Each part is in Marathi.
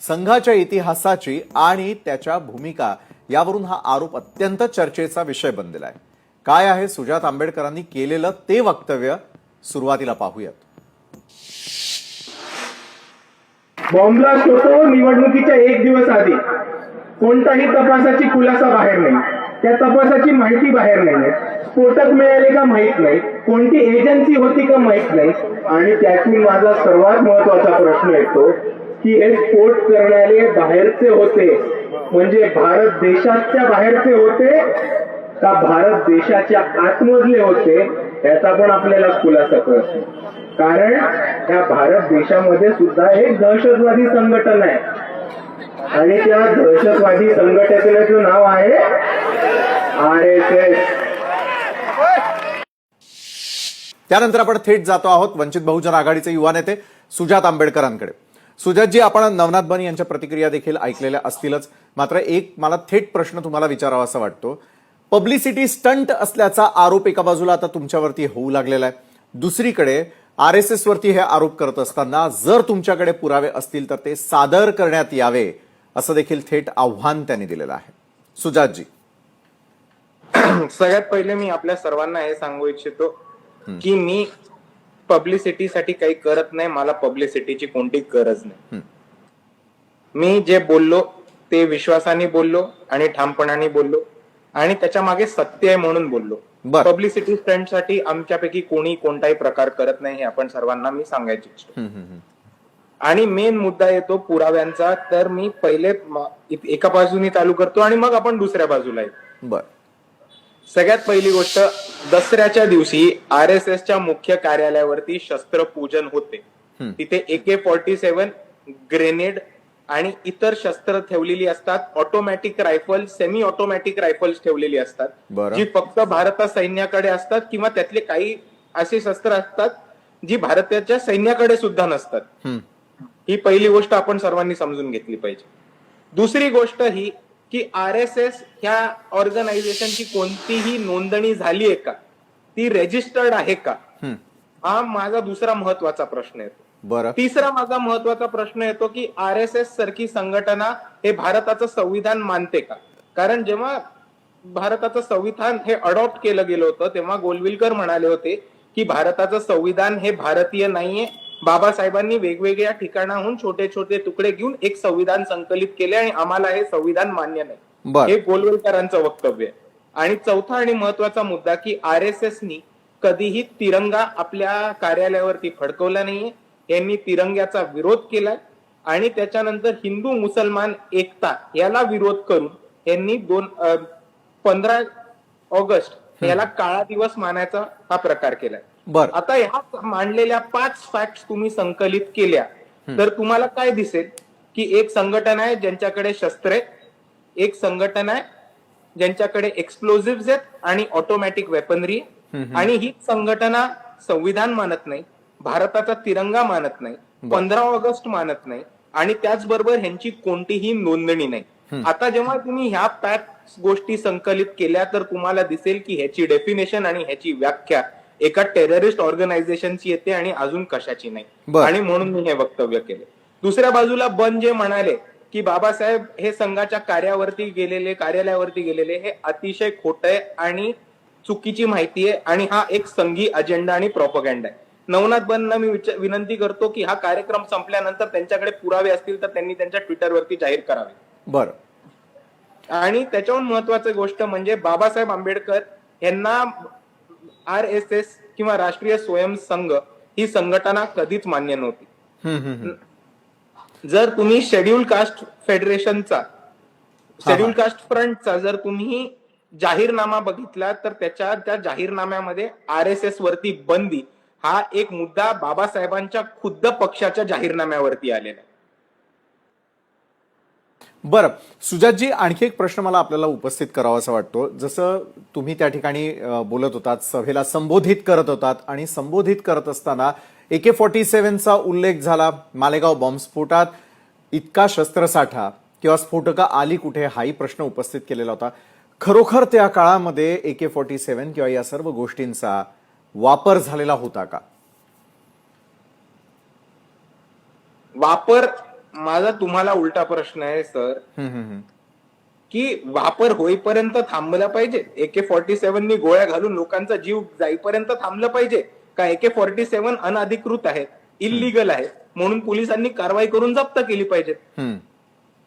संघाच्या इतिहासाची आणि त्याच्या भूमिका यावरून हा आरोप अत्यंत चर्चेचा विषय बनलेला आहे. काय आहे सुजात आंबेडकरांनी केलेलं ते वक्तव्य? सुरुवातीला पाहूयात. बॉम्बलास्ट होतो निवडणुकीच्या एक दिवस आधी. कोणताही तपासाची खुलासा बाहेर नाही, त्या तपासाची माहिती बाहेर नाही, स्फोटक मिळाले का माहित नाही, कोणती एजन्सी होती का माहित नाही. आणि त्यातून माझा सर्वात महत्वाचा प्रश्न येतो की हे स्फोट करणारे बाहेरचे होते म्हणजे भारत देशाच्या बाहेरचे होते का भारत देशाच्या आतमधले होते, याचा पण आपल्याला खुलासा कळत नाही. कारण त्या भारत देशामध्ये सुद्धा एक दहशतवादी संघटना आहे आणि त्या दहशतवादी संघटनेचं नाव आहे RSS. त्यानंतर आपण थेट जातो आहोत वंचित बहुजन आघाडीचे युवा नेते सुजात आंबेडकरांकडे. सुजातजी, आपण नवनाथ बनी यांच्या प्रतिक्रिया देखील ऐकलेल्या असतीलच, मात्र एक मला थेट प्रश्न तुम्हाला विचारावा असा वाटतो. पब्लिसिटी स्टंट असल्याचा आरोप एका बाजूला आता तुमच्यावरती होऊ लागलेला आहे, दुसरीकडे RSS वरती हे आरोप करत असताना जर तुमच्याकडे पुरावे असतील तर ते सादर करण्यात यावे असं देखील थेट आव्हान त्यांनी दिलेलं आहे. सुजातजी, सगळ्यात पहिले मी आपल्या सर्वांना हे सांगू इच्छितो की मी पब्लिसिटीसाठी काही करत नाही, मला पब्लिसिटीची कोणती गरज नाही. मी जे बोललो ते विश्वासाने बोललो आणि ठामपणाने बोललो आणि त्याच्या मागे सत्य आहे म्हणून बोललो. पब्लिसिटी स्टंटसाठी आमच्यापैकी कोणी कोणताही प्रकार करत नाही हे आपण सर्वांना मी सांगायची इच्छितो. आणि मेन मुद्दा येतो पुराव्यांचा, तर मी पहिले एका बाजूने चालू करतो आणि मग आपण दुसऱ्या बाजूला येतो. सगळ्यात पहिली गोष्ट, दसऱ्याच्या दिवशी RSSच्या मुख्य कार्यालयावरती शस्त्रपूजन होते. तिथे AK-47 ग्रेनेड आणि इतर शस्त्र ठेवलेली असतात. Automatic rifle, semi automatic rifles ठेवलेली असतात, जी फक्त भारत सैन्याकडे असतात किंवा त्यातले काही असे शस्त्र असतात जी भारताच्या सैन्याकडे सुद्धा नसतात. ही पहिली गोष्ट आपण सर्वांनी समजून घेतली पाहिजे. दुसरी गोष्ट ही की RSS ह्या ऑर्गनायझेशनची कोणतीही नोंदणी झाली आहे का, ती रेजिस्टर्ड आहे का, हा माझा दुसरा महत्वाचा प्रश्न येतो. तिसरा माझा महत्वाचा प्रश्न येतो की RSS सारखी संघटना हे भारताचं संविधान मानते का? कारण जेव्हा भारताचं संविधान हे अडॉप्ट केलं गेलं होतं तेव्हा गोलविलकर म्हणाले होते की भारताचं संविधान हे भारतीय नाहीये, बाबासाहेबांनी वेगवेगळ्या ठिकाणाहून छोटे छोटे तुकडे घेऊन एक संविधान संकलित केले आणि आम्हाला हे संविधान मान्य नाही, हे गोलवलकरांचं वक्तव्य आहे. आणि चौथा आणि महत्वाचा मुद्दा की RSSनी कधीही तिरंगा आपल्या कार्यालयावरती फडकवला नाहीये, यांनी तिरंग्याचा विरोध केलाय आणि त्याच्यानंतर हिंदू मुसलमान एकता याला विरोध करून यांनी 15 ऑगस्ट याला काळा दिवस मानायचा हा प्रकार केलाय. आता ह्या मांडलेल्या 5 फॅक्ट्स तुम्ही संकलित केल्या तर तुम्हाला काय दिसेल की एक संघटना आहे ज्यांच्याकडे शस्त्र आहेत, एक संघटना आहे ज्यांच्याकडे एक्सप्लोजिव्ह आहेत आणि ऑटोमॅटिक वेपनरी, आणि ही संघटना संविधान मानत नाही, भारताचा तिरंगा मानत नाही, 15 ऑगस्ट मानत नाही आणि त्याचबरोबर ह्यांची कोणतीही नोंदणी नाही. आता जेव्हा तुम्ही ह्या 5 गोष्टी संकलित केल्या तर तुम्हाला दिसेल की ह्याची डेफिनेशन आणि ह्याची व्याख्या एका टेररिस्ट ऑर्गनायझेशनची येते आणि अजून कशाची नाही. आणि म्हणून मी हे वक्तव्य केले. दुसऱ्या बाजूला बन जे म्हणाले की बाबासाहेब हे संघाच्या कार्यालयावरती गेलेले हे अतिशय खोटं आहे आणि चुकीची माहिती आहे आणि हा एक संघी अजेंडा आणि प्रोपगंडा आहे. नवनाथ बनना मी विनंती करतो की हा कार्यक्रम संपल्यानंतर त्यांच्याकडे पुरावे असतील तर त्यांनी त्यांच्या ट्विटरवरती जाहीर करावे. आणि त्याच्याहून महत्वाची गोष्ट म्हणजे बाबासाहेब आंबेडकर यांना RSS किंवा राष्ट्रीय स्वयंसंघ ही संघटना कधीच मान्य नव्हती. जर तुम्ही शेड्यूल कास्ट फेडरेशनचा, शेड्यूल कास्ट फ्रंटचा जर तुम्ही जाहीरनामा बघितला तर त्या जाहीरनाम्यामध्ये RSS वरती बंदी हा एक मुद्दा बाबासाहेबांच्या खुद्द पक्षाच्या जाहीरनाम्यावरती आलेला. बरं सुजातजी, आणखी एक प्रश्न मला आपल्याला उपस्थित करावा असा वाटतो. जसं तुम्ही त्या ठिकाणी बोलत होतात, सभेला संबोधित करत होतात आणि संबोधित करत असताना AK-47चा उल्लेख झाला. मालेगाव बॉम्बस्फोटात इतका शस्त्रसाठा किंवा स्फोटकं आली कुठे हाही प्रश्न उपस्थित केलेला होता. खरोखर त्या काळामध्ये AK-47 किंवा या सर्व गोष्टींचा वापर झालेला होता का? वापर माझा तुम्हाला उलटा प्रश्न आहे सर, हम्म, हम्म, हम्म. की वापर होईपर्यंत थांबला पाहिजे, AK-47 गोळ्या घालून लोकांचा जीव जाईपर्यंत थांबलं पाहिजे का AK-47 अनधिकृत आहेत, इलिगल आहेत म्हणून पोलिसांनी कारवाई करून जप्त केली पाहिजेत? हम्म.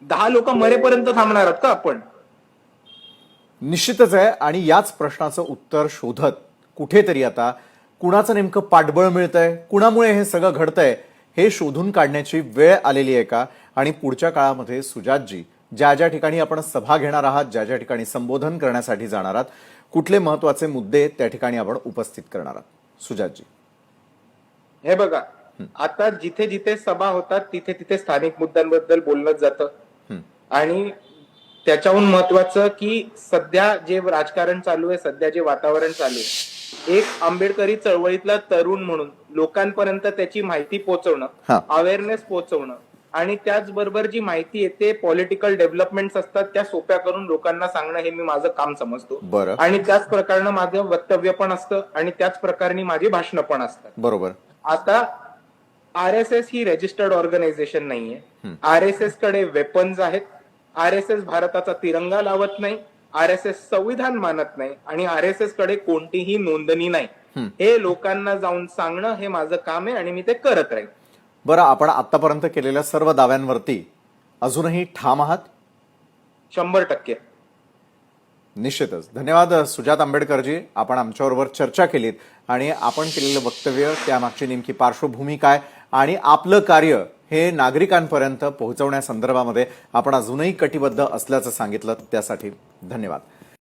10 लोक मरेपर्यंत थांबणार आहात का आपण? निश्चितच आहे. आणि याच प्रश्नाचं उत्तर शोधत कुठेतरी आता कुणाचं नेमकं पाठबळ मिळतंय, कुणामुळे हे सगळं घडतंय हे शोधून काढण्याची वेळ आलेली आहे का? आणि पुढच्या काळामध्ये सुजातजी ज्या ज्या ठिकाणी आपण सभा घेणार आहात, ज्या ज्या ठिकाणी संबोधन करण्यासाठी जाणार आहात, कुठले महत्वाचे मुद्दे त्या ठिकाणी आपण उपस्थित करणार आहात सुजातजी? हे बघा, आता जिथे जिथे सभा होतात तिथे तिथे स्थानिक मुद्द्यांबद्दल बोललं जातं. हम्म. आणि त्याच्याहून महत्वाचं की सध्या जे राजकारण चालू आहे, सध्या जे वातावरण चालू आहे, एक आंबेडकरी चळवळीतला तरुण म्हणून लोकांपर्यंत त्याची माहिती पोहोचवणं, हा. अवेअरनेस पोहोचवणं आणि त्याचबरोबर जी माहिती येते, पॉलिटिकल डेव्हलपमेंट्स असतात त्या सोप्या करून लोकांना सांगणं, हे मी माझं काम समजतो. बरं. आणि त्याच प्रकारे माझं वक्तव्य पण असतं आणि त्याच प्रकारे माझी भाषणं पण असतात. बरोबर. आता RSS ही रजिस्टर्ड ऑर्गनायझेशन नाहीये. RSS कडे वेपन्स आहेत. RSS भारताचा तिरंगा लावत नाही, RSS संविधान मानत नाही आणि RSS कडे कोणतीही नोंदणी नाही. हे लोकांना जाऊन सांगणं हे माझं काम आहे आणि मी ते करत राहील. बरं, आपण आतापर्यंत केलेल्या सर्व दाव्यांवरती अजूनही ठाम आहात? 100%. निश्चितच. धन्यवाद सुजात आंबेडकरजी, आपण आमच्याबरोबर चर्चा केलीत आणि आपण केलेलं वक्तव्य, त्यामागची नेमकी पार्श्वभूमी काय आणि आपलं कार्य हे नागरिकांपर्यंत पोहोचवण्यासंदर्भामध्ये आपण अजूनही कटिबद्ध असल्याचं सांगितलं. त्यासाठी धन्यवाद.